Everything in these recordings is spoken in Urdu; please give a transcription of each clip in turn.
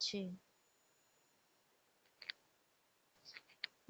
6।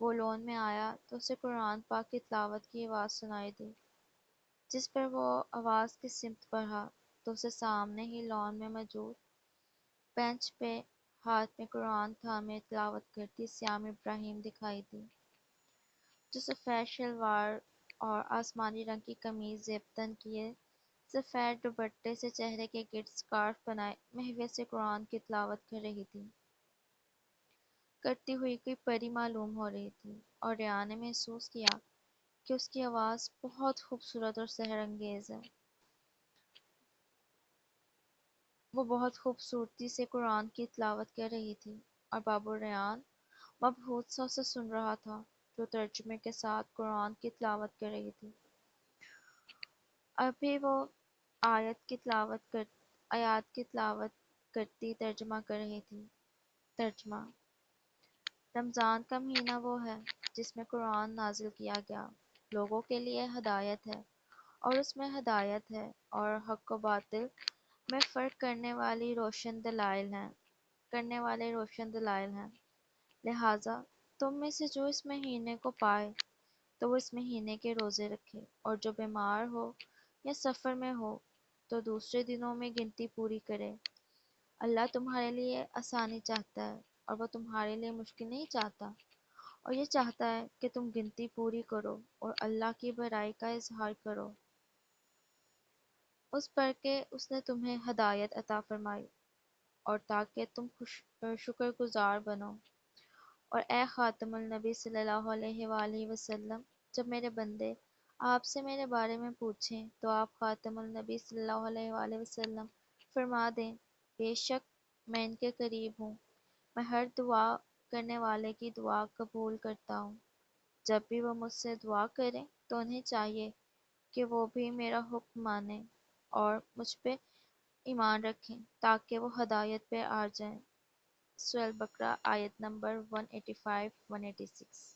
وہ لون میں آیا تو اسے قرآن پاک کی تلاوت کی آواز سنائی دی۔ جس پر وہ آواز کی سمت بڑھا تو اسے سامنے ہی لان میں موجود بینچ پہ ہاتھ میں قرآن تھامے تلاوت کرتی سیام ابراہیم دکھائی دی، جو سفید شلوار اور آسمانی رنگ کی قمیض زیب تن کیے سفید دوپٹے سے چہرے کے گرد سکارف بنائے محو سے قرآن کی تلاوت کر رہی تھی، کرتی ہوئی کوئی پری معلوم ہو رہی تھی، اور ریان نے محسوس کیا کہ اس کی آواز بہت خوبصورت اور سحر انگیز ہے۔ وہ بہت خوبصورتی سے قرآن کی تلاوت کر رہی تھی اور بابو ریان مبہوت سا اسے سن رہا تھا، جو ترجمے کے ساتھ قرآن کی تلاوت کر رہی تھی۔ ابھی وہ آیات کی تلاوت کرتی ترجمہ کر رہی تھی۔ ترجمہ: رمضان کا مہینہ وہ ہے جس میں قرآن نازل کیا گیا، لوگوں کے لیے ہدایت ہے، اور اس میں ہدایت ہے اور حق و باطل میں فرق کرنے والے روشن دلائل ہیں۔ لہٰذا تم میں سے جو اس مہینے کو پائے تو وہ اس مہینے کے روزے رکھے، اور جو بیمار ہو یا سفر میں ہو تو دوسرے دنوں میں گنتی پوری کرے۔ اللہ تمہارے لیے آسانی چاہتا ہے اور وہ تمہارے لیے مشکل نہیں چاہتا، اور یہ چاہتا ہے کہ تم گنتی پوری کرو اور اللہ کی بڑائی کا اظہار کرو، اس پر کہ اس نے تمہیں ہدایت عطا فرمائی اور تاکہ تم شکر گزار بنو۔ اور اے خاتم النبی صلی اللہ علیہ وآلہ وسلم، جب میرے بندے آپ سے میرے بارے میں پوچھیں تو آپ خاتم النبی صلی اللہ علیہ وآلہ وسلم فرما دیں، بے شک میں ان کے قریب ہوں، میں ہر دعا کرنے والے کی دعا قبول کرتا ہوں۔ جب بھی وہ مجھ سے دعا کریں تو انہیں چاہیے کہ وہ بھی میرا حکم مانیں اور مجھ پہ ایمان رکھیں تاکہ وہ ہدایت پہ آ جائیں۔ سورہ البقرہ آیت نمبر 185-186۔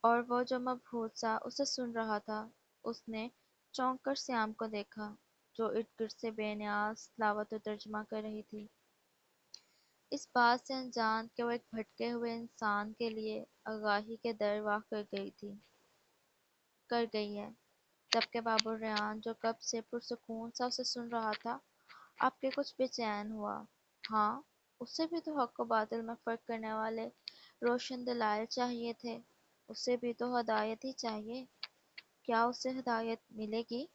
اور وہ جو مبہوت سا اسے سن رہا تھا، اس نے چونک کر سیام کو دیکھا جو ارد گرد سے بے نیاز تلاوت و ترجمہ کر رہی تھی، اس بات سے انجان کہ وہ ایک بھٹکے ہوئے انسان کے لیے آگاہی کے در واہ کر گئی ہے، جبکہ بابو ریان جو کب سے پرسکون سا اسے سن رہا تھا اب کے کچھ بے چین ہوا۔ ہاں، اسے بھی تو حق و باطل میں فرق کرنے والے روشن دلائل چاہیے تھے، اسے بھی تو ہدایت ہی چاہیے۔ کیا اسے ہدایت ملے گی؟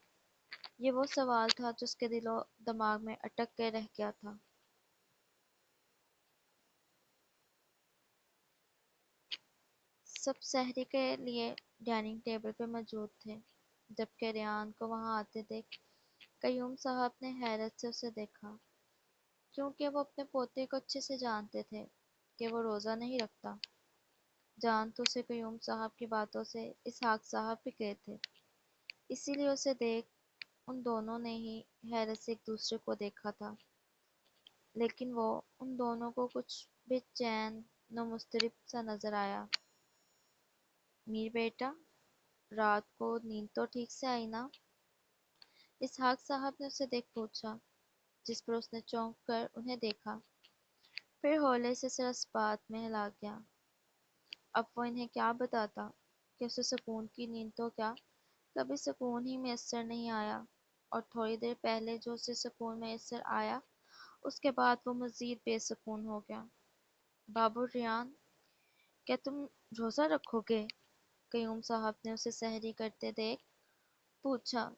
یہ وہ سوال تھا جو اس کے دل و دماغ میں اٹک کے رہ گیا تھا۔ سب سحری کے لیے ڈائننگ ٹیبل پہ موجود تھے، جبکہ ریان کو وہاں آتے دیکھ قیوم صاحب نے حیرت سے اسے دیکھا، کیونکہ وہ اپنے پوتے کو اچھے سے جانتے تھے کہ وہ روزہ نہیں رکھتا۔ جان تو اسے قیوم صاحب کی باتوں سے اسحاق صاحب بھی گئے تھے، اسی لیے اسے دیکھ ان دونوں نے ہی حیرت سے ایک دوسرے کو دیکھا تھا، لیکن وہ ان دونوں کو کچھ بے چین و مضطرب سا نظر آیا۔ میر بیٹا، رات کو نیند تو ٹھیک سے آئی نا؟ اسحاق صاحب نے اسے دیکھ پوچھا، جس پر اس نے چونک کر انہیں دیکھا، پھر ہولے سے سر اس بات میں ہلا گیا۔ اب وہ انہیں کیا بتاتا کہ اسے سکون کی نیند تو کیا کبھی سکون ہی میسر نہیں آیا، اور تھوڑی دیر پہلے جو اسے سکون میسر آیا اس کے بعد وہ مزید بے سکون ہو گیا۔ بابو ریان، کیا تم روزہ رکھو گے؟ قیوم صاحب نے اسے سحری کرتے دیکھ پوچھا،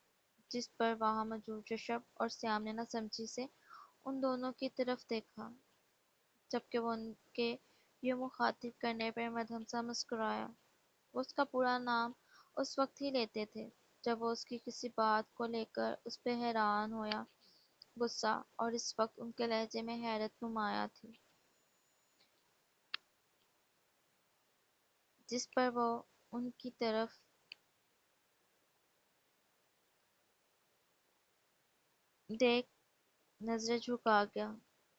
جس پر وہاں موجود رشب اور سیام نے نہ سمجھی سے ان دونوں کی طرف دیکھا، جبکہ وہ ان کے یوں مخاطب کرنے پر مدھم سا مسکرایا۔ وہ اس کا پورا نام اس وقت ہی لیتے تھے جب وہ اس کی کسی بات کو لے کر اس پہ حیران ہو یا غصہ، اور اس وقت ان کے لہجے میں حیرت نمایاں تھی، جس پر وہ ان کی طرف دیکھ نظریں جھکا گیا،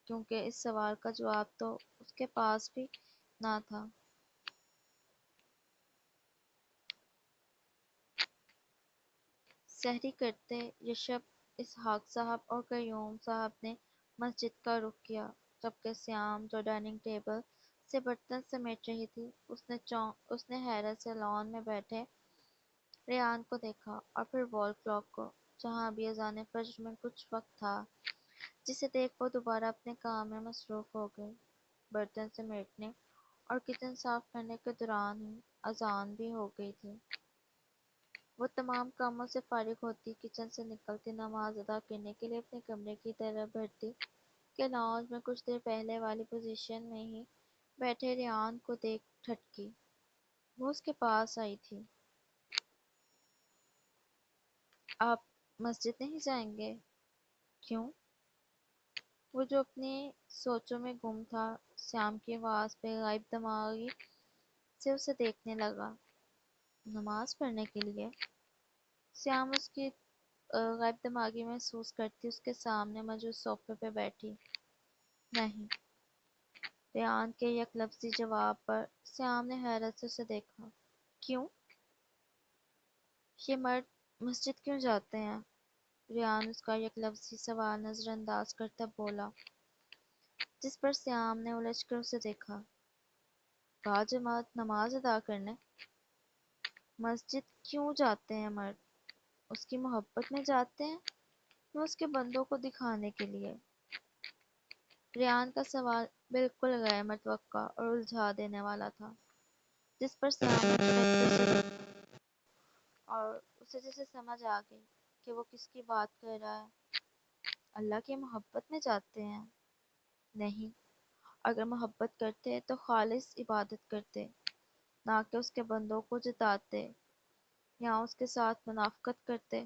کیونکہ اس سوال کا جواب تو اس کے پاس بھی نہ تھا۔ سحری کرتے یشب، اسحاق صاحب اور قیوم صاحب نے مسجد کا رخ کیا، جبکہ سیام جو ڈائننگ ٹیبل سے برتن سمیٹ رہی تھی، اس نے حیرت سے لان میں بیٹھے ریان کو دیکھا اور پھر وال کلاک کو، جہاں ابھی اذان فجر میں کچھ وقت تھا، جسے دیکھ وہ دوبارہ اپنے کام میں مصروف ہو گئی۔ برتن سمیٹنے اور کچن صاف کرنے کے دوران ہی اذان بھی ہو گئی تھی۔ وہ تمام کاموں سے فارغ ہوتی، کچن سے نکلتی، نماز ادا کرنے کے لیے اپنے کمرے کی طرف بڑھتی کہ لاؤنج میں کچھ دیر پہلے والی پوزیشن میں ہی بیٹھے ریان کو دیکھ ٹھٹکی۔ وہ اس کے پاس آئی تھی۔ آپ مسجد نہیں جائیں گے؟ کیوں؟ وہ جو اپنی سوچوں میں گم تھا، سیام کی آواز پہ غائب دماغی سے اسے دیکھنے لگا۔ نماز پڑھنے کے لیے؟ سیام اس کی غائب دماغی محسوس کرتی اس کے سامنے موجود صوفے پہ بیٹھی۔ نہیں۔ ریان کے یک لفظی جواب پر سیام نے حیرت سے اسے دیکھا۔ کیوں؟ یہ مرد مسجد کیوں جاتے ہیں؟ ریان اس کا یک لفظی سوال نظر انداز کرتا بولا، جس پر سیام نے الجھ کر اسے دیکھا۔ باجماعت نماز ادا کرنے؟ مسجد کیوں جاتے ہیں مرد؟ اس کی محبت میں جاتے ہیں یا اس کے بندوں کو دکھانے کے لیے؟ ریان کا سوال بالکل غیر متوقع اور الجھا دینے والا تھا، جس پر سیام نے جھٹک کر اسے دیکھا اور اسے جیسے سمجھ آ گئی کہ وہ کس کی بات کر رہا ہے۔ اللہ کی محبت میں جاتے ہیں؟ نہیں، اگر محبت کرتے تو خالص عبادت کرتے، نہ کہ اس کے بندوں کو جتاتے یا اس کے ساتھ منافقت کرتے۔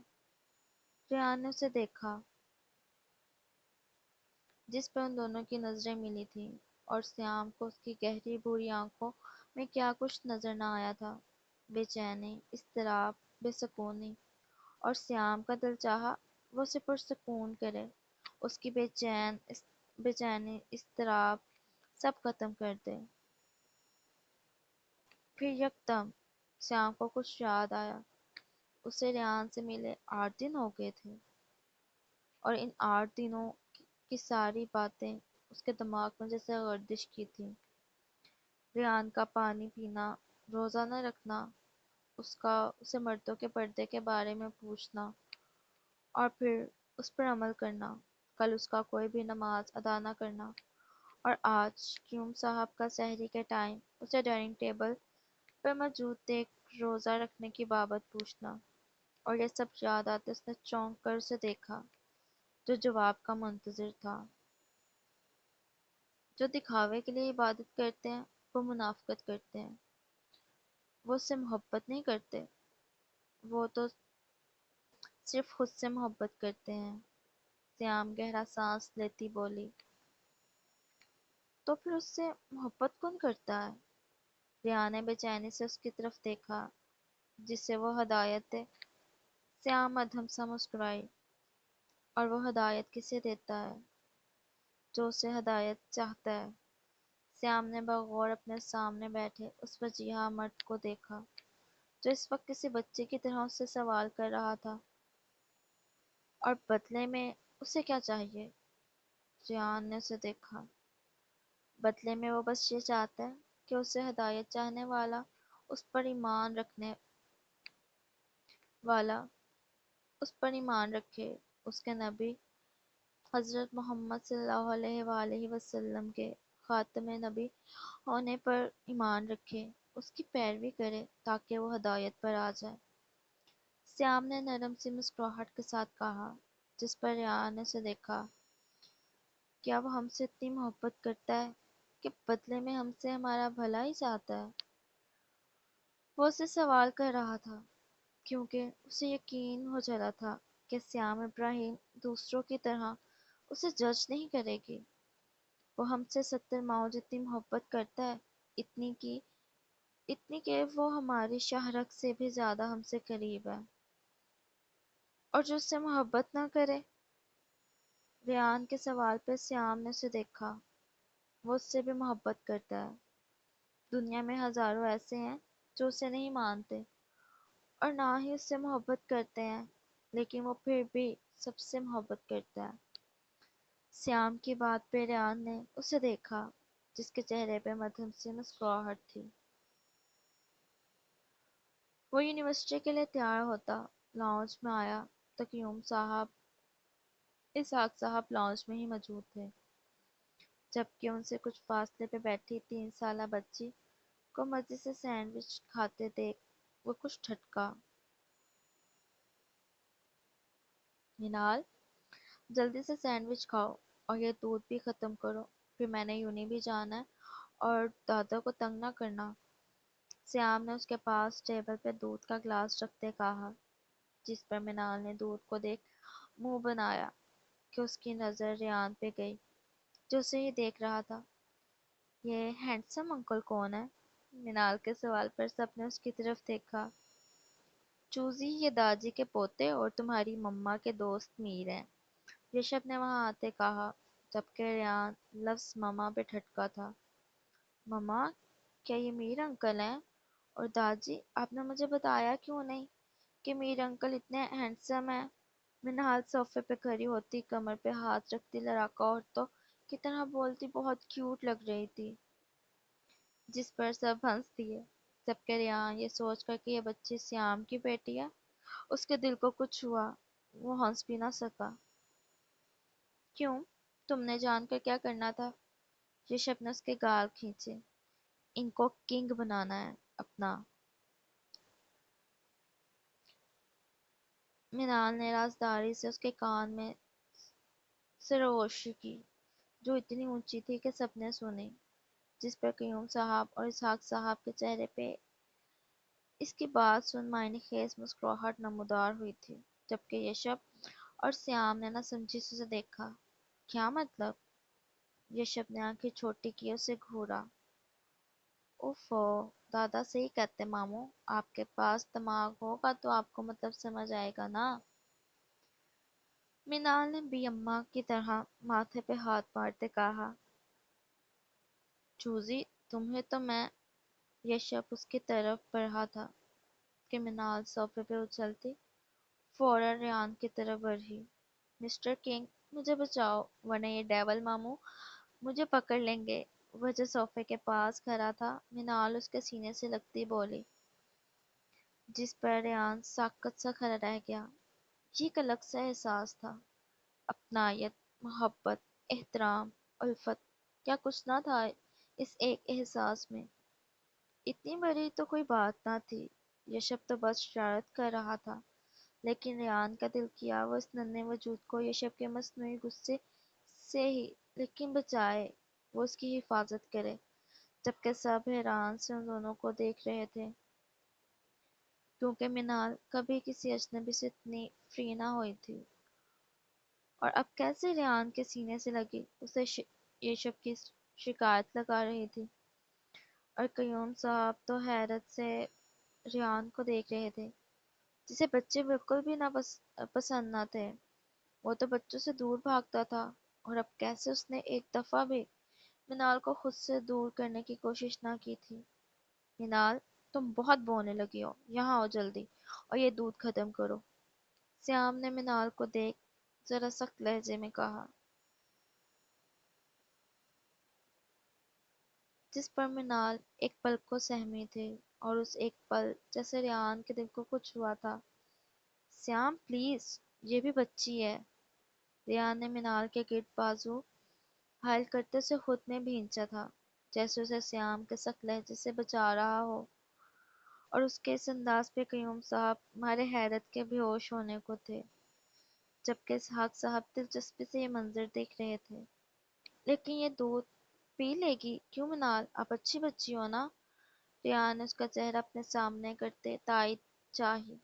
ریان نے اسے دیکھا، جس پر ان دونوں کی نظریں ملی تھیں، اور سیام کو اس کی گہری بھوری آنکھوں میں کیا کچھ نظر نہ آیا تھا۔ بے چینی، اضطراب، بے سکونی، اور سیام کا دل چاہا وہ اسے پرسکون کرے، اس کی بے چینی، اضطراب سب ختم کر دے۔ پھر یکدم سیام کو کچھ یاد آیا۔ اسے ریان سے ملے 8 دن ہو گئے تھے، اور ان 8 دنوں کی ساری باتیں اس کے دماغ میں جیسے گردش کی تھیں۔ ریان کا پانی پینا، روزہ نہ رکھنا، اسے مردوں کے پردے کے بارے میں پوچھنا اور پھر اس پر عمل کرنا، کل اس کا کوئی بھی نماز ادا نہ کرنا، اور آج قیوم صاحب کا سحری کے ٹائم اسے ڈائننگ ٹیبل پر موجود دیکھ روزہ رکھنے کی بابت پوچھنا، اور یہ سب یاد آتے اس نے چونک کر اسے دیکھا جو جواب کا منتظر تھا۔ جو دکھاوے کے لیے عبادت کرتے ہیں وہ منافقت کرتے ہیں، وہ اس سے محبت نہیں کرتے، وہ تو صرف خود سے محبت کرتے ہیں۔ سیام گہرا سانس لیتی بولی، تو پھر اس سے محبت کون کرتا ہے؟ ریان نے بے چینی سے اس کی طرف دیکھا جسے وہ ہدایت دے۔ سیام ادھم سا مسکرائی، اور وہ ہدایت کسے دیتا ہے؟ جو اسے ہدایت چاہتا ہے۔ سیام نے بغور اپنے سامنے بیٹھے اس وجیہہ مرد کو دیکھا جو اس وقت کسی بچے کی طرح اس سے سوال کر رہا تھا، اور بدلے میں اسے کیا چاہیے؟ ریان نے اسے دیکھا۔ بدلے میں وہ بس یہ چاہتا ہے کہ اسے ہدایت چاہنے والا، اس پر ایمان رکھنے والا اس پر ایمان رکھے، اس کے نبی حضرت محمد صلی اللہ علیہ وآلہ وسلم کے خاتم نبی ہونے پر ایمان رکھے، اس کی پیروی کرے تاکہ وہ ہدایت پر آ جائے۔ سیام نے نرم سی مسکراہٹ کے ساتھ کہا، جس پر ریان نے اسے دیکھا۔ کیا وہ ہم سے اتنی محبت کرتا ہے کہ بدلے میں ہم سے ہمارا بھلا ہی چاہتا ہے؟ وہ اسے سوال کر رہا تھا کیونکہ اسے یقین ہو چلا تھا کہ سیام ابراہیم دوسروں کی طرح اسے جج نہیں کرے گی۔ وہ ہم سے 70 ماؤں جتنی محبت کرتا ہے، اتنی کہ وہ ہماری شاہ رگ سے بھی زیادہ ہم سے قریب ہے، اور جو اس سے محبت نہ کرے؟ ریان کے سوال پہ سیام نے اسے دیکھا۔ وہ اس سے بھی محبت کرتا ہے۔ دنیا میں ہزاروں ایسے ہیں جو اسے نہیں مانتے اور نہ ہی اس سے محبت کرتے ہیں، لیکن وہ پھر بھی سب سے محبت کرتا ہے۔ سیام کی بات پہ ریان نے اسے دیکھا جس کے چہرے پہ مدھم سی مسکراہٹ تھی۔ وہ یونیورسٹی کے لیے تیار ہوتا لاؤنج میں آیا تو قیوم صاحب اسحاق صاحب لاؤنج میں ہی موجود تھے، جبکہ ان سے کچھ فاصلے پہ بیٹھی 3 سالہ بچی کو مزے سے سینڈوچ کھاتے دیکھ وہ کچھ ٹھٹکا۔ مینال، جلدی سے سینڈوچ کھاؤ اور یہ دودھ بھی ختم کرو، پھر میں نے یونی بھی جانا ہے اور دادا کو تنگ نہ کرنا۔ سیام نے اس کے پاس ٹیبل پہ دودھ کا گلاس رکھتے کہا، جس پر مینال نے دودھ کو دیکھ منہ بنایا کہ اس کی نظر ریان پہ گئی جو اسے ہی دیکھ رہا تھا۔ یہ ہینڈسم انکل کون ہے؟ مینال کے سوال پر سب نے اس کی طرف دیکھا۔ چوزی، یہ داجی کے پوتے اور تمہاری مما کے دوست میر ہیں، رشب نے وہاں آتے کہا، جبکہ ریان لفظ مما پہ ٹھٹکا تھا۔ مما، کیا یہ میر انکل ہیں؟ اور داجی، آپ نے مجھے بتایا کیوں نہیں کہ میر انکل اتنے ہینڈسم ہیں؟ منہال صوفے پہ کھڑی ہوتی، کمر پہ ہاتھ رکھتی، لڑاکا عورتوں کی طرح بولتی بہت کیوٹ لگ رہی تھی، جس پر سب ہنس دیے، جبکہ ریان یہ سوچ کر کہ یہ بچی سیام کی بیٹی ہے اس کے دل کو کچھ ہوا، وہ ہنس بھی نہ سکا۔ کیوں؟ تم نے جان کر کیا کرنا تھا؟ رشب نے اس کے گال کھینچے۔ ان کو کنگ بنانا ہے اپنا۔ منال نے رازداری سے اس کے کان میں سرگوشی کی جو اتنی اونچی تھی کہ سب نے سنی، جس پر قیوم صاحب اور اسحاق صاحب کے چہرے پہ اس کی بات سن معنی خیز مسکراہٹ نمودار ہوئی تھی، جبکہ یشب اور سیام نے نہ سمجھی سے اسے دیکھا۔ کیا مطلب؟ یشب نے آنکھیں چھوٹی کی اسے گھورا۔ اوفو، دادا صحیح کہتے ماموں، آپ کے پاس دماغ ہوگا تو آپ کو مطلب سمجھ آئے گا نا۔ مینال نے بھی اماں کی طرح ماتھے پہ ہاتھ مارتے کہا، چوزی تمہیں تو میں۔ یشب اس کی طرف بڑھا تھا کہ مینال صوفے پہ اچھلتی فوراً ریان کی طرف بڑھی۔ مسٹر کنگ، مجھے بچاؤ ورنہ یہ ڈیول ماموں مجھے پکڑ لیں گے۔ وہ جو صوفے کے پاس کھڑا تھا، مینال اس کے سینے سے لگتی بولی، جس پر ریان ساکت سا کھڑا رہ گیا۔ یہ ایک الگ سا احساس تھا، اپنائیت، محبت، احترام، الفت، کیا کچھ نہ تھا اس ایک احساس میں؟ اتنی بڑی تو کوئی بات نہ تھی، یشب تو بس شرارت کر رہا تھا، لیکن ریان کا دل کیا وہ اس ننھے وجود کو یشب کے مصنوعی غصے سے ہی لیکن بچائے، وہ اس کی حفاظت کرے، جبکہ سب حیران سے ان دونوں کو دیکھ رہے تھے، کیونکہ منال کبھی کسی اجنبی سے اتنی فری نہ ہوئی تھی، اور اب کیسے ریان کے سینے سے لگی اسے یشب کی شکایت لگا رہی تھی۔ اور قیوم صاحب تو حیرت سے ریان کو دیکھ رہے تھے، جسے بچے بالکل بھی نہ پسند نہ تھے، وہ تو بچوں سے دور بھاگتا تھا، اور اب کیسے اس نے ایک دفعہ بھی منال کو خود سے دور کرنے کی کوشش نہ کی تھی۔ منال، تم بہت بونے لگی ہو، یہاں آؤ جلدی اور یہ دودھ ختم کرو، سیام نے منال کو دیکھ ذرا سخت لہجے میں کہا، جس پر منال ایک پل کو سہمی تھی، اور اس ایک پل جیسے ریان کے دل کو کچھ ہوا تھا۔ سیام پلیز، یہ بھی بچی ہے۔ ریان نے منال کے گرد بازو حائل کرتے اسے خود میں بھینچا تھا، جیسے اسے سیام کے سخت لہجے سے بچا رہا ہو، اور اس کے اس انداز پہ قیوم صاحب مارے حیرت کے بے ہوش ہونے کو تھے، جبکہ اسحاق صاحب دلچسپی سے یہ منظر دیکھ رہے تھے۔ لیکن یہ دودھ پی لے گی کیوں منال، آپ اچھی بچی ہو نا؟ ریان نے اس کا چہرہ اپنے سامنے کرتے تائید چاہی۔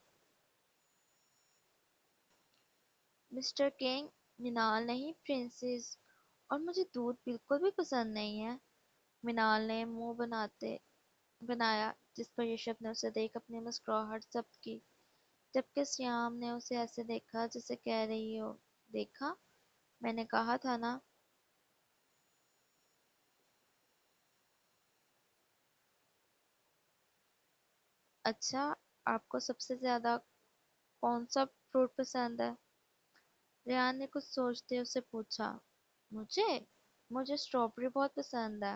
مسٹر کنگ، منال نہیں پرنسس، اور مجھے دودھ بالکل بھی پسند نہیں ہے۔ منال نے منہ بنایا، جس پر یشب نے اسے دیکھ اپنی مسکراہٹ ضبط کی، جبکہ سیام نے اسے ایسے دیکھا جیسے کہہ رہی ہو، دیکھا، میں نے کہا تھا نا۔ اچھا، آپ کو سب سے زیادہ کون سا فروٹ پسند ہے؟ ریان نے کچھ سوچتے اسے پوچھا۔ مجھے اسٹرابیری بہت پسند ہے۔